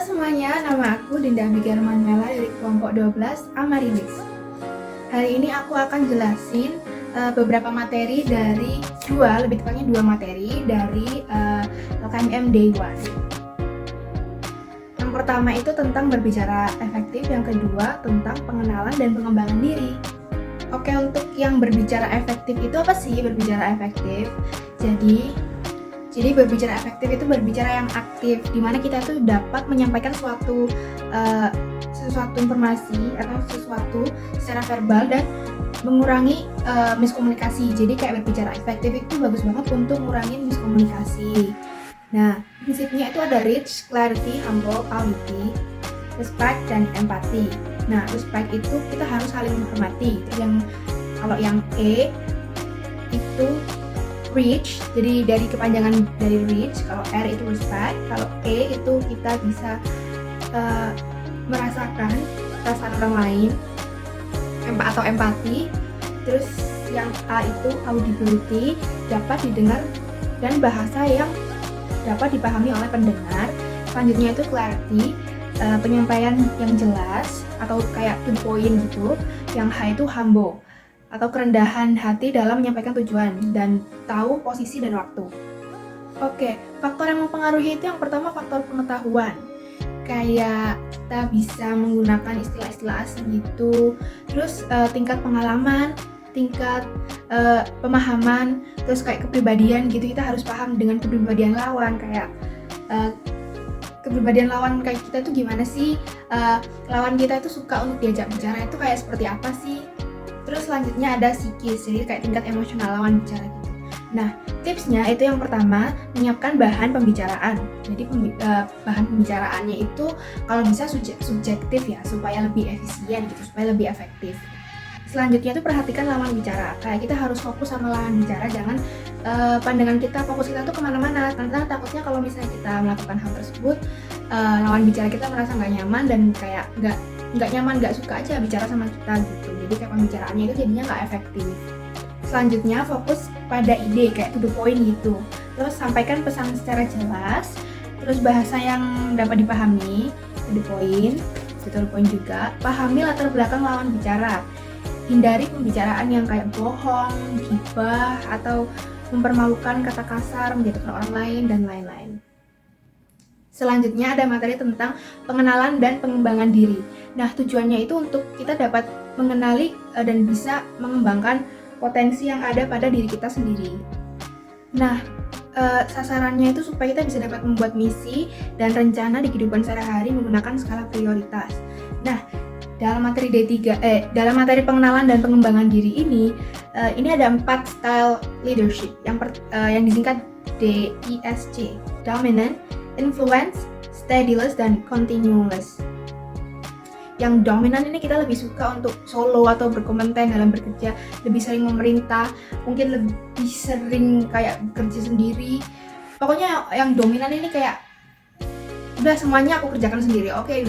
semuanya, nama aku Dinda Abigail Manuela dari kelompok 12 Amaryllis. Hari ini aku akan jelasin beberapa materi dari lebih tepatnya dua materi dari LKMM Day 1. Yang pertama itu tentang berbicara efektif, yang kedua tentang pengenalan dan pengembangan diri. Oke, untuk yang berbicara efektif itu apa sih berbicara efektif? Jadi berbicara efektif itu berbicara yang aktif, di mana kita tuh dapat menyampaikan sesuatu informasi atau sesuatu secara verbal dan mengurangi miskomunikasi. Jadi kayak berbicara efektif itu bagus banget untuk mengurangi miskomunikasi. Nah, prinsipnya itu ada reach, clarity, humble, quality, respect, dan empathy. Nah, respect itu kita harus saling menghormati. Kalau yang E itu reach, jadi dari kepanjangan dari reach. Kalau R itu respect, kalau E itu kita bisa merasakan perasaan orang lain atau empati. Terus yang A itu audibility, dapat didengar dan bahasa yang dapat dipahami oleh pendengar. Selanjutnya itu clarity, penyampaian yang jelas atau kayak to the point gitu. Yang H itu humble, atau kerendahan hati dalam menyampaikan tujuan dan tahu posisi dan waktu. Oke, faktor yang mempengaruhi itu yang pertama faktor pengetahuan. Kayak kita bisa menggunakan istilah-istilah asing gitu. Terus tingkat pengalaman, tingkat pemahaman, terus kayak kepribadian gitu. Kita harus paham dengan kepribadian lawan, kayak kepribadian lawan kayak kita tuh gimana sih? Lawan kita itu suka untuk diajak bicara itu kayak seperti apa sih? Terus selanjutnya ada psikis, jadi kayak tingkat emosional lawan bicara gitu. Nah, tipsnya itu yang pertama, menyiapkan bahan pembicaraan. Jadi bahan pembicaraannya itu kalau bisa subjektif ya, supaya lebih efisien gitu, supaya lebih efektif. Selanjutnya itu perhatikan lawan bicara. Kayak kita harus fokus sama lawan bicara, jangan pandangan kita, fokus kita tuh kemana-mana. Karena takutnya kalau misalnya kita melakukan hal tersebut, lawan bicara kita merasa nggak nyaman dan kayak nggak nyaman, nggak suka aja bicara sama kita gitu. Jadi kayak pembicaraannya itu jadinya nggak efektif. Selanjutnya fokus pada ide, kayak to the point gitu. Terus sampaikan pesan secara jelas. Terus bahasa yang dapat dipahami, to the point juga. Pahami latar belakang lawan bicara. Hindari pembicaraan yang kayak bohong, gibah, atau mempermalukan, kata kasar, menjatuhkan orang lain, dan lain-lain. Selanjutnya ada materi tentang pengenalan dan pengembangan diri. Nah, tujuannya itu untuk kita dapat mengenali dan bisa mengembangkan potensi yang ada pada diri kita sendiri. Nah, sasarannya itu supaya kita bisa dapat membuat misi dan rencana di kehidupan sehari-hari menggunakan skala prioritas. Nah, dalam materi dalam materi pengenalan dan pengembangan diri ini ada 4 style leadership yang disingkat DISC: dominant, influence, steadiness, dan continuous. Yang dominan ini kita lebih suka untuk solo atau berkomentar dalam bekerja, lebih sering memerintah, mungkin lebih sering kayak bekerja sendiri. Pokoknya yang dominan ini kayak udah semuanya aku kerjakan sendiri. Oke,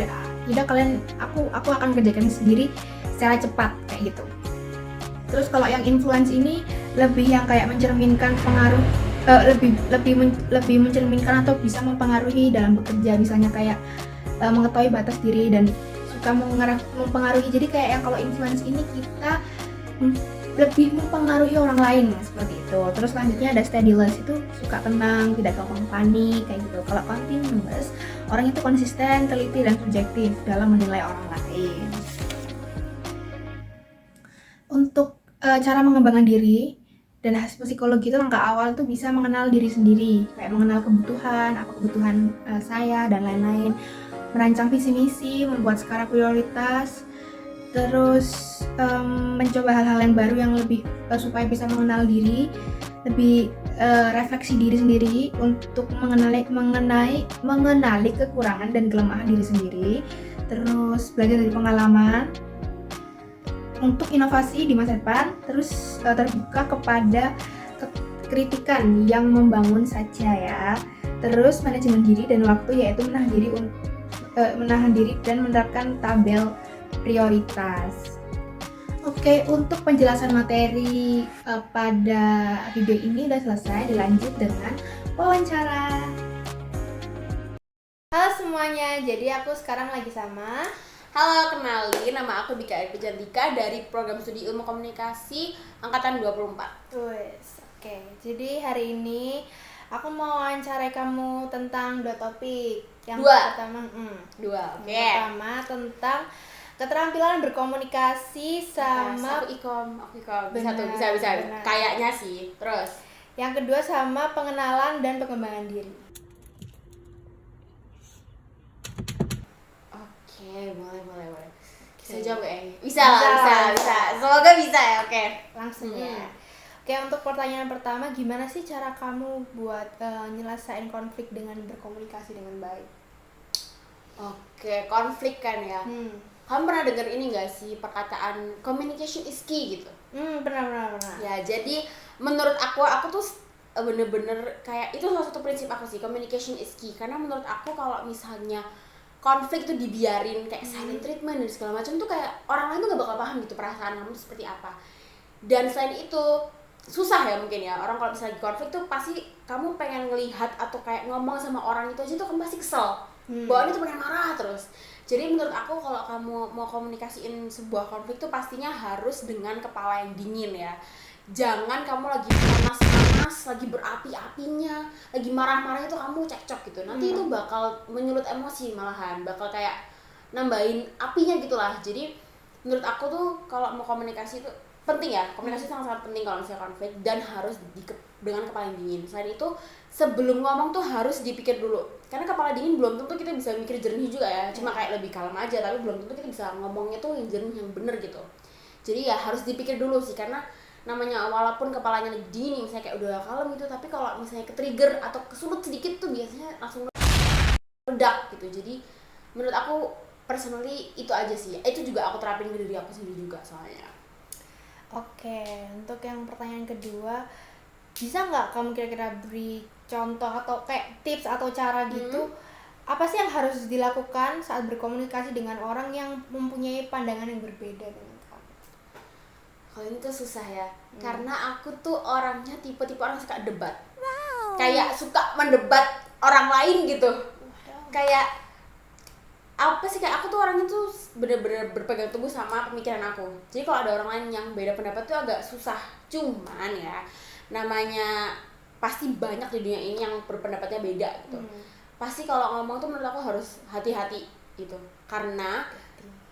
udah kalian, aku akan kerjakan sendiri secara cepat kayak gitu. Terus kalau yang influence ini lebih yang kayak mencerminkan pengaruh, lebih mencerminkan atau bisa mempengaruhi dalam bekerja, misalnya kayak mengetahui batas diri dan suka mempengaruhi. Jadi kayak yang kalau influence ini kita lebih mempengaruhi orang lain seperti itu. Terus selanjutnya ada steadiness, itu suka tenang, tidak gampang panik kayak gitu. Kalau continuous, orang itu konsisten, teliti, dan subjektif dalam menilai orang lain. Untuk cara mengembangkan diri dan hasil psikologi itu langkah awal tuh bisa mengenal diri sendiri, kayak mengenal kebutuhan, apa kebutuhan saya dan lain-lain, merancang visi misi, membuat skala prioritas, terus mencoba hal-hal yang baru yang lebih supaya bisa mengenal diri, lebih refleksi diri sendiri untuk mengenali kekurangan dan kelemahan diri sendiri, terus belajar dari pengalaman untuk inovasi di masa depan, terus terbuka kepada kritikan yang membangun saja ya. Terus manajemen diri dan waktu, yaitu menahan diri dan menerapkan tabel prioritas. Oke, untuk penjelasan materi pada video ini udah selesai, dilanjut dengan wawancara. Halo semuanya, jadi aku sekarang lagi sama. Halo, kenalin, nama aku Dika Arif Jantika dari Program Studi Ilmu Komunikasi Angkatan 24. Wes, oke. Jadi hari ini aku mau wawancarai kamu tentang dua topik. Yang pertama, oke. Yang pertama tentang keterampilan berkomunikasi sama Aku ikom. Bisa Benar, tuh, bisa. benar. Kayaknya sih. Terus, yang kedua sama pengenalan dan pengembangan diri. oke, boleh. Bisa Oke. jawab gak ya? Bisa. Semoga bisa ya, oke. Langsung ya. Oke, untuk pertanyaan pertama, gimana sih cara kamu buat nyelesain konflik dengan berkomunikasi dengan baik? Oke, konflik kan ya. Kamu pernah denger ini gak sih perkataan communication is key gitu? Pernah. Ya, jadi menurut aku tuh bener-bener kayak itu salah satu prinsip aku sih, communication is key. Karena menurut aku kalau misalnya konflik tuh dibiarin kayak silent treatment dan segala macam tuh kayak orang lain tuh gak bakal paham gitu perasaan kamu tuh seperti apa. Dan selain itu susah ya mungkin ya, orang kalau misalnya konflik tuh pasti kamu pengen ngelihat atau kayak ngomong sama orang itu aja tuh kamu pasti kesel. Bawaannya tuh pengen marah terus. Jadi menurut aku kalau kamu mau komunikasiin sebuah konflik tuh pastinya harus dengan kepala yang dingin ya. Jangan kamu lagi panas, lagi berapi-apinya, lagi marah-marahnya tuh kamu cekcok gitu. Nanti itu bakal menyulut emosi malahan, bakal kayak nambahin apinya gitulah. Jadi menurut aku tuh kalau mau komunikasi itu penting ya, komunikasi sangat-sangat penting kalau misalnya konflik dan harus dengan kepala yang dingin. Selain itu sebelum ngomong tuh harus dipikir dulu, karena kepala dingin belum tentu kita bisa mikir jernih juga ya, cuma kayak lebih kalem aja, tapi belum tentu kita bisa ngomongnya tuh yang jernih, yang bener gitu. Jadi ya harus dipikir dulu sih, karena namanya walaupun kepalanya lagi dingin misalnya kayak udah kalem gitu, tapi kalau misalnya ke-trigger atau kesulut sedikit tuh biasanya langsung meledak gitu. Jadi menurut aku personally itu aja sih, itu juga aku terapin ke diri aku sendiri juga soalnya. Oke, untuk yang pertanyaan kedua, bisa nggak kamu kira-kira beri contoh atau kayak tips atau cara gitu, apa sih yang harus dilakukan saat berkomunikasi dengan orang yang mempunyai pandangan yang berbeda dengan kamu? Kalau ini tuh susah ya, karena aku tuh orangnya tipe-tipe orang suka debat. Kayak suka mendebat orang lain gitu. Kayak apa sih, kayak aku tuh orangnya tuh bener-bener berpegang teguh sama pemikiran aku. Jadi kalau ada orang lain yang beda pendapat tuh agak susah. Cuman ya, namanya pasti banyak di dunia ini yang berpendapatnya beda gitu. Pasti kalau ngomong tuh menurut aku harus hati-hati gitu. Karena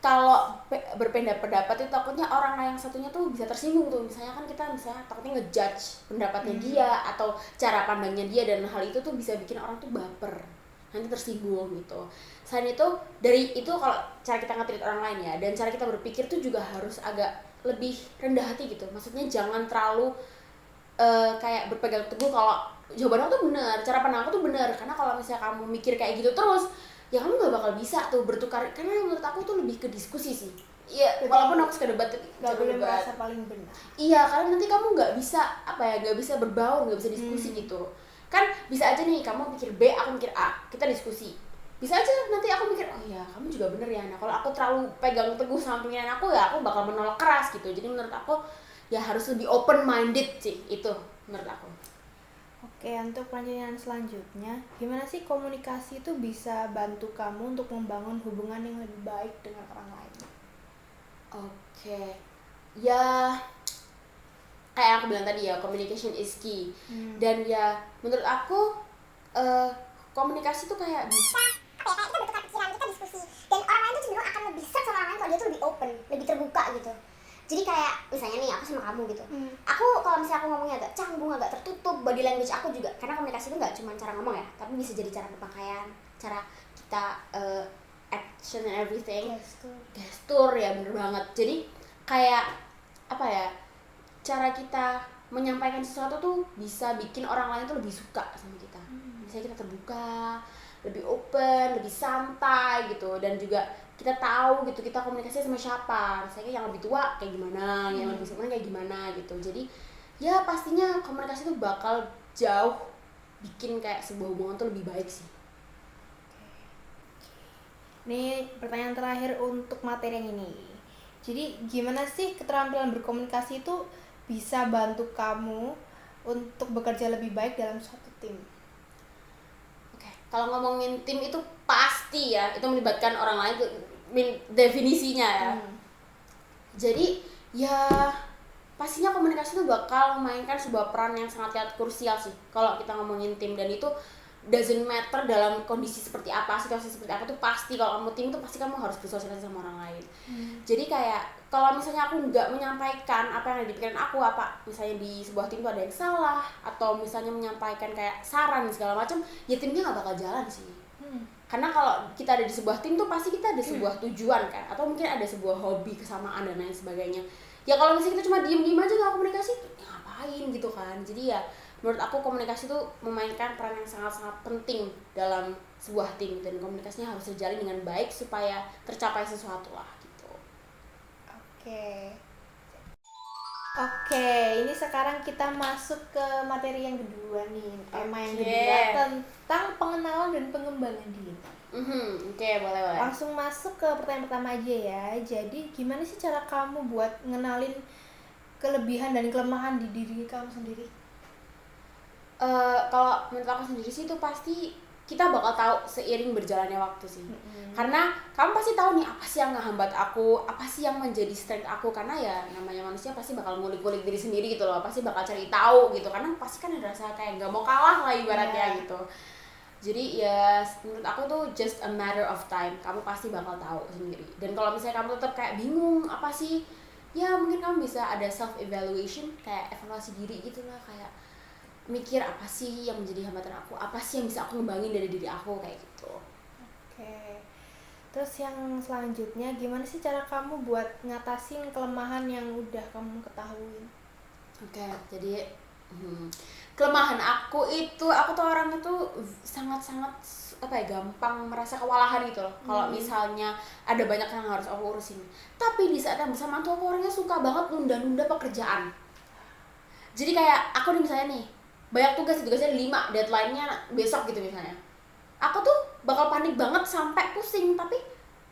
kalau berpendapat itu takutnya orang yang satunya tuh bisa tersinggung tuh. Misalnya kan kita takutnya ngejudge pendapatnya dia atau cara pandangnya dia, dan hal itu tuh bisa bikin orang tuh baper, nanti tersinggung gitu. Selain itu, dari itu kalau cara kita nge-treat orang lain ya, dan cara kita berpikir tuh juga harus agak lebih rendah hati gitu. Maksudnya jangan terlalu kayak berpegang teguh kalau jawaban aku tuh benar, cara pandang aku tuh benar. Karena kalau misalnya kamu mikir kayak gitu terus, ya kamu gak bakal bisa tuh bertukar. Karena menurut aku tuh lebih ke diskusi sih. Iya, walaupun aku suka debat, gak boleh merasa paling benar. Iya, karena nanti kamu nggak bisa nggak bisa berbaur, nggak bisa diskusi gitu. Kan bisa aja nih kamu mikir B, aku mikir A, kita diskusi. Bisa aja nanti aku mikir, oh iya kamu juga bener ya. Nah kalau aku terlalu pegang teguh sama pemikiran aku, ya aku bakal menolak keras gitu. Jadi menurut aku ya harus lebih open minded sih, itu menurut aku. Oke, untuk pertanyaan selanjutnya, gimana sih komunikasi itu bisa bantu kamu untuk membangun hubungan yang lebih baik dengan orang lain? Oke, ya kayak aku bilang tadi ya, communication is key. Dan ya menurut aku komunikasi tuh kayak bisa kita bertukar pikiran, kita diskusi, dan orang lain tuh cenderung akan lebih serk sama orang lain kalau dia tuh lebih open, lebih terbuka gitu. Jadi kayak misalnya nih aku sama kamu gitu, aku kalau misalnya aku ngomongnya agak canggung, agak tertutup, body language aku juga, karena komunikasi itu nggak cuma cara ngomong ya, tapi bisa jadi cara berpakaian, cara kita action and everything, gestur ya, bener banget. Jadi kayak apa ya, cara kita menyampaikan sesuatu tuh bisa bikin orang lain tuh lebih suka sama kita. Misalnya kita terbuka, lebih open, lebih santai gitu, dan juga kita tahu gitu kita komunikasi sama siapa. Misalnya yang lebih tua kayak gimana, yang lebih seumuran kayak gimana gitu. Jadi ya pastinya komunikasi itu bakal jauh bikin kayak sebuah hubungan tuh lebih baik sih. Ini pertanyaan terakhir untuk materi yang ini. Jadi gimana sih keterampilan berkomunikasi itu bisa bantu kamu untuk bekerja lebih baik dalam suatu tim? Oke, kalau ngomongin tim itu pasti pasti ya itu melibatkan orang lain tuh definisinya ya. Jadi ya pastinya komunikasi itu bakal memainkan sebuah peran yang sangat krusial sih kalau kita ngomongin tim, dan itu doesn't matter dalam kondisi seperti apa, situasi seperti apa tuh pasti kalau kamu tim itu pasti kamu harus bersosialisasi sama orang lain. Jadi kayak kalau misalnya aku nggak menyampaikan apa yang ada di pikiran aku, apa misalnya di sebuah tim itu ada yang salah atau misalnya menyampaikan kayak saran segala macam, ya timnya nggak bakal jalan sih. Karena kalau kita ada di sebuah tim tuh pasti kita ada sebuah tujuan kan, atau mungkin ada sebuah hobi kesamaan dan lain sebagainya. Ya kalau misalnya kita cuma diem aja nggak komunikasi, ya ngapain gitu kan. Jadi ya menurut aku komunikasi itu memainkan peran yang sangat-sangat penting dalam sebuah tim, dan komunikasinya harus terjalin dengan baik supaya tercapai sesuatu lah gitu. Oke, ini sekarang kita masuk ke materi yang kedua nih, tema yang kedua tentang pengenalan dan pengembangan diri. Oke, boleh. Langsung masuk ke pertanyaan pertama aja ya. Jadi gimana sih cara kamu buat ngenalin kelebihan dan kelemahan di diri kamu sendiri? Kalau menurut aku sendiri sih itu pasti kita bakal tahu seiring berjalannya waktu sih. Karena kamu pasti tahu nih apa sih yang ngehambat aku, apa sih yang menjadi strength aku, karena ya namanya manusia pasti bakal ngulik-ngulik diri sendiri gitu loh, pasti bakal cari tahu gitu, karena pasti kan ada rasa kayak nggak mau kalah lah ibaratnya gitu. Jadi ya menurut aku tuh just a matter of time, kamu pasti bakal tahu sendiri. Dan kalau misalnya kamu tetap kayak bingung apa sih, ya mungkin kamu bisa ada self evaluation, kayak evaluasi diri gitu lah, kayak mikir apa sih yang menjadi hambatan aku, apa sih yang bisa aku ngembangin dari diri aku kayak gitu. Terus yang selanjutnya, gimana sih cara kamu buat ngatasin kelemahan yang udah kamu ketahui? Jadi kelemahan aku tuh orangnya tuh sangat-sangat gampang merasa kewalahan gitu loh. Kalau misalnya ada banyak yang harus aku urusin. Tapi di saat yang bersamaan tuh aku orangnya suka banget nunda-nunda pekerjaan. Jadi kayak aku nih misalnya nih, banyak tugasnya 5, deadline-nya besok gitu misalnya. Aku tuh bakal panik banget sampai pusing, tapi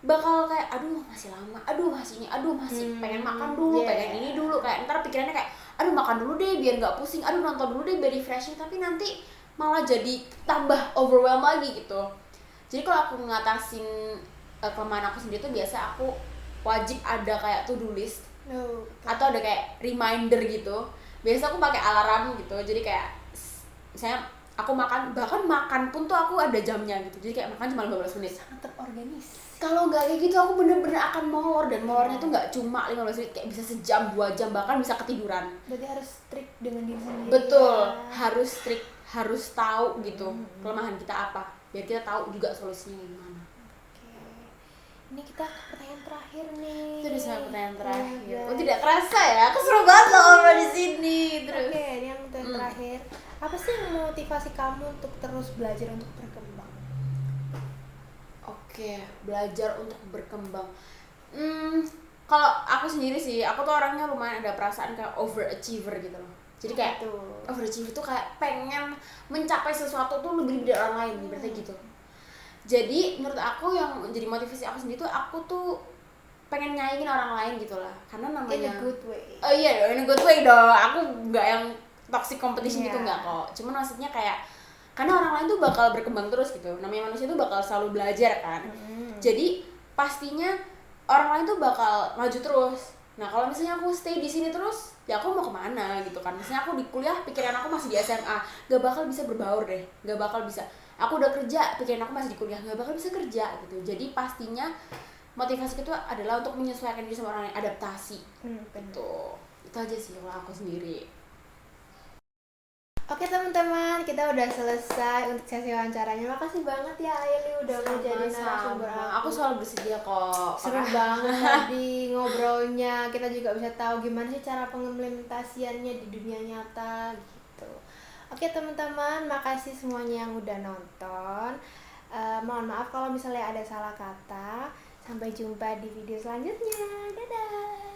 bakal kayak aduh masih lama, aduh masih ini, aduh masih pengen makan dulu, pengen ini dulu, kayak ntar pikirannya kayak aduh makan dulu deh biar nggak pusing, aduh nonton dulu deh biar refreshing, tapi nanti malah jadi tambah overwhelm lagi gitu. Jadi kalau aku ngatasin kelemahan aku sendiri tuh biasa aku wajib ada kayak to-do list atau ada kayak reminder gitu. Biasa aku pakai alarm gitu, jadi kayak misalnya aku bahkan makan pun tuh aku ada jamnya gitu, jadi kayak makan cuma 15 menit. Sangat terorganisir. Kalau nggak kayak gitu aku bener-bener akan molor, dan molornya tuh nggak cuma 15 menit, kayak bisa sejam, 2 jam, bahkan bisa ketiduran. Berarti harus strict dengan diri sendiri. Betul, harus strict, harus tahu gitu kelemahan kita apa, biar kita tahu juga solusinya gimana. Ini kita ke pertanyaan terakhir nih. Itu udah sampai pertanyaan terakhir. Oh tidak kerasa ya, aku seru banget loh ngobrol di sini. Terus. Ini yang pertanyaan terakhir. Apa sih yang motivasi kamu untuk terus belajar untuk berkembang? Belajar untuk berkembang. Kalau aku sendiri sih, aku tuh orangnya lumayan ada perasaan kayak overachiever gitu loh. Jadi kayak overachiever tuh kayak pengen mencapai sesuatu tuh lebih dari orang lain, berarti gitu. Jadi menurut aku yang menjadi motivasi aku sendiri tuh aku tuh pengen nyaingin orang lain gitu lah, karena namanya in a good way. Oh iya, in a good way dong. Aku nggak yang toxic competition gitu, nggak kok. Cuman maksudnya kayak karena orang lain tuh bakal berkembang terus gitu. Namanya manusia tuh bakal selalu belajar kan. Jadi pastinya orang lain tuh bakal maju terus. Nah kalau misalnya aku stay di sini terus, ya aku mau kemana gitu kan. Misalnya aku di kuliah, pikiran aku masih di SMA, gak bakal bisa berbaur deh, gak bakal bisa. Aku udah kerja, pikiran aku masih di kuliah, gak bakal bisa kerja gitu. Jadi pastinya motivasi itu adalah untuk menyesuaikan diri sama orang lain, adaptasi. Itu aja sih kalau aku sendiri. Oke teman-teman, kita udah selesai untuk sesi wawancaranya. Makasih banget ya Aili udah mau jadi narasumber aku selalu bersedia kok. Seru banget tadi ngobrolnya. Kita juga bisa tahu gimana sih cara pengimplementasiannya di dunia nyata gitu. Oke teman-teman, makasih semuanya yang udah nonton. Mohon maaf kalau misalnya ada salah kata. Sampai jumpa di video selanjutnya. Dadah.